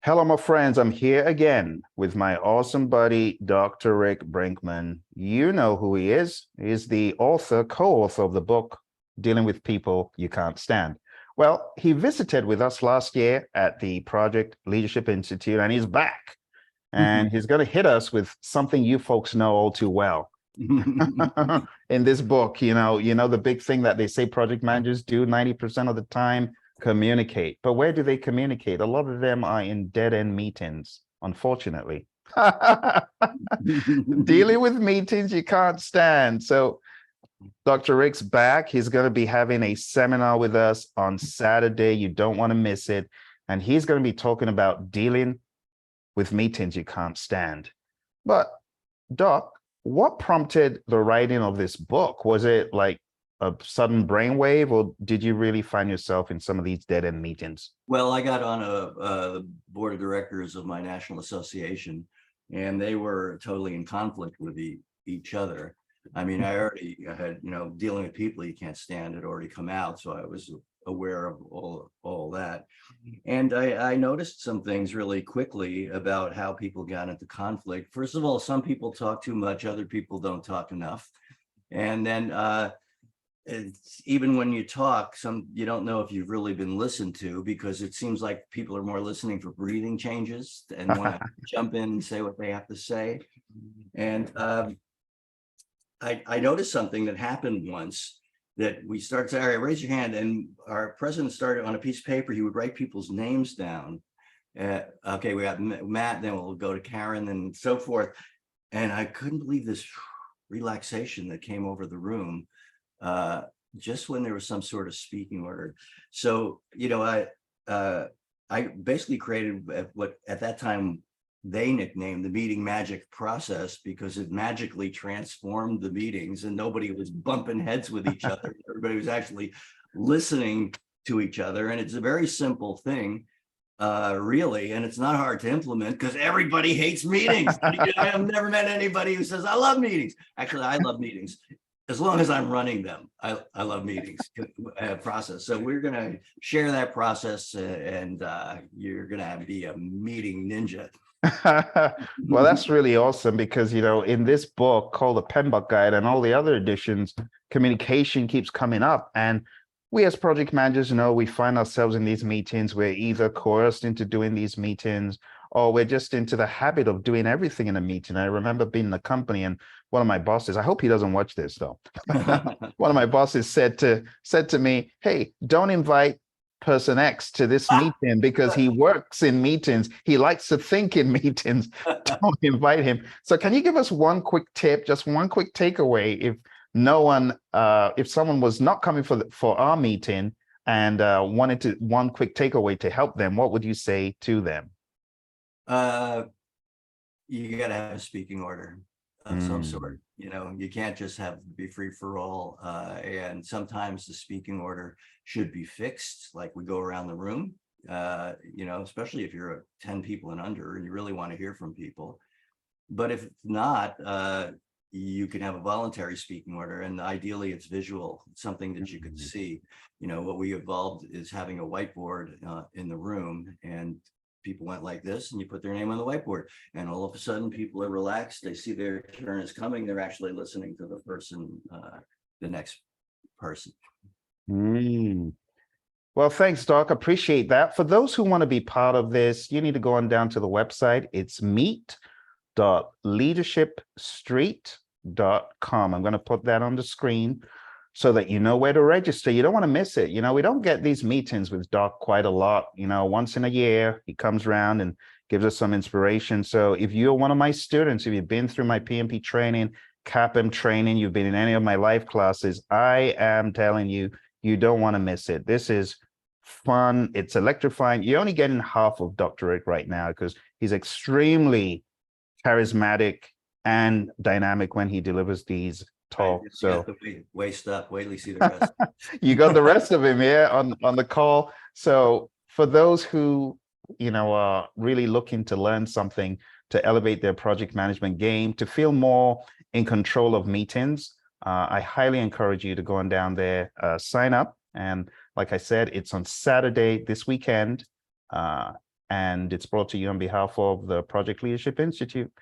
Hello, my friends. I'm here again with my awesome buddy, Dr. Rick Brinkman. You know who he is. He's the author, co-author of the book, Dealing with People You Can't Stand. Well, he visited with us last year at the Project Leadership Institute, and he's back. And he's going to hit us with something you folks know all too well. In this book, the big thing that they say project managers do 90% of the time, communicate. But where do they communicate? A lot of them are in dead-end meetings, unfortunately. Dealing with meetings you can't stand. So Dr. Rick's back. He's going to be having a seminar with us on Saturday. You don't want to miss it. And he's going to be talking about dealing with meetings you can't stand. But Doc, what prompted the writing of this book? Was it like a sudden brainwave, or did you really find yourself in some of these dead-end meetings? Well, I got on a board of directors of my national association, and they were totally in conflict with each other. I mean, I already had, dealing with people you can't stand had already come out, so I was aware of all that. And I noticed some things really quickly about how people got into conflict. First of all, some people talk too much, other people don't talk enough. And then even when you talk, you don't know if you've really been listened to, because it seems like people are more listening for breathing changes and want to jump in and say what they have to say. And I noticed something that happened once, that we started saying, all right, raise your hand. And our president started on a piece of paper, he would write people's names down. Okay, we got Matt, then we'll go to Karen and so forth. And I couldn't believe this relaxation that came over the room just when there was some sort of speaking order. So, I basically created what at that time they nicknamed the meeting magic process, because it magically transformed the meetings and nobody was bumping heads with each other. Everybody was actually listening to each other. And it's a very simple thing, really, and it's not hard to implement because everybody hates meetings. I have never met anybody who says, I love meetings. Actually, I love meetings. As long as I'm running them, I love meetings process. So we're going to share that process, and you're going to be a meeting ninja. Well, that's really awesome, because in this book called the PMBOK Guide and all the other editions, communication keeps coming up. And we as project managers we find ourselves in these meetings. We're either coerced into doing these meetings, or we're just into the habit of doing everything in a meeting. I remember being in a company, and one of my bosses, I hope he doesn't watch this though. One of my bosses said to me, hey, don't invite person X to this meeting because he works in meetings. He likes to think in meetings. Don't invite him. So can you give us one quick tip, just one quick takeaway, if someone was not coming for our meeting and wanted one quick takeaway to help them, what would you say to them? You got to have a speaking order of some sort. You can't just be free for all. And sometimes the speaking order should be fixed, like we go around the room, especially if you're 10 people and under and you really want to hear from people. But if not, you can have a voluntary speaking order, and ideally it's visual, something that you can see. What we evolved is having a whiteboard in the room, and people went like this, and you put their name on the whiteboard, and all of a sudden people are relaxed. They see their turn is coming. They're actually listening to the next person. Well, thanks, Doc. Appreciate that. For those who want to be part of this, you need to go on down to the website. It's meet.leadershipstreet.com. I'm going to put that on the screen so that you know where to register. You don't want to miss it. We don't get these meetings with Doc quite a lot. Once in a year, he comes around and gives us some inspiration. So if you're one of my students, if you've been through my PMP training, CAPM training, you've been in any of my live classes, I am telling you, you don't want to miss it. This is fun. It's electrifying. You're only getting half of Dr. Rick right now, because he's extremely charismatic and dynamic when he delivers these talks. So waist up, wait till you see the rest. You got the rest of him here on the call. So for those who are really looking to learn something to elevate their project management game, to feel more in control of meetings, I highly encourage you to go on down there, sign up. And like I said, it's on Saturday this weekend. and it's brought to you on behalf of the Project Leadership Institute.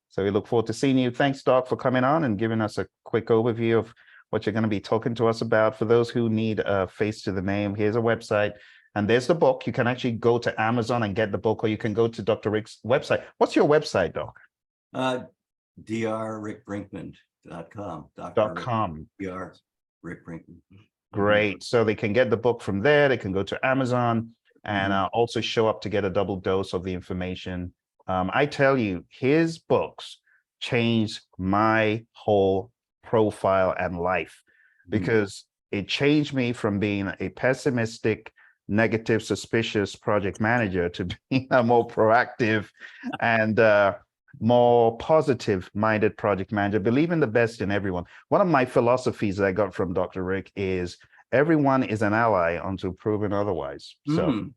So we look forward to seeing you. Thanks, Doc, for coming on and giving us a quick overview of what you're going to be talking to us about. For those who need a face to the name, here's a website. And there's the book. You can actually go to Amazon and get the book, or you can go to Dr. Rick's website. What's your website, Doc? drrickbrinkman.com. .com. Dr. Rick Brinkman. Great. So they can get the book from there. They can go to Amazon and also show up to get a double dose of the information. I tell you, his books changed my whole profile and life, because it changed me from being a pessimistic, negative, suspicious project manager to being a more proactive and more positive minded project manager, believing the best in everyone. One of my philosophies that I got from Dr. Rick is everyone is an ally until proven otherwise. So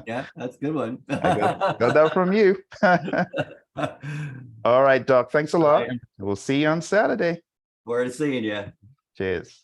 yeah, that's a good one. I got that from you. All right, Doc, thanks a lot. Right. We'll see you on Saturday. Forward to seeing you. Cheers.